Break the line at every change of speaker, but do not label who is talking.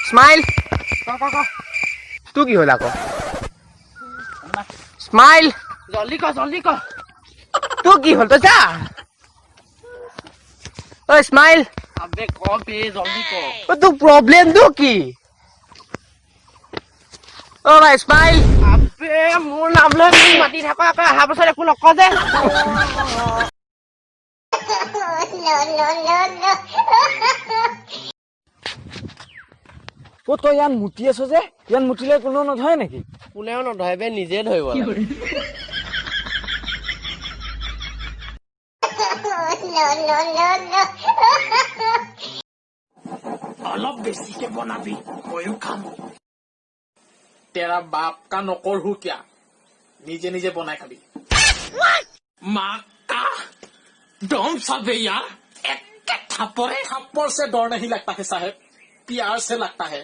smile তু কি হল আকৌ স্মাইল
জলদি ক
তু কি হল তই যা ঐ স্মাইল
আবে ক বে জলদি ক
ও তোৰ প্ৰব্লেমটো কি ও ভাই স্মাইল
আবে মোৰ নাম লৈ মোক মাতি থাক আকৌ অহা বছৰ একো নক যে
ও তই ইয়াত মুতি আছ যে ইয়াত মুতিলে কোনো নধৰে নেকি
কোনেও নধৰে বে নিজে ধৰিব লাগে
অলপ বেছিকে বনাবি ময়ো খাম তেৰা বাপ কা নকৰ হু কিয়া নিজে নিজে বনাই খাবি माँ का डोम सब यार एक थप्पड़ से डर नहीं लगता है साहब प्यार से लगता है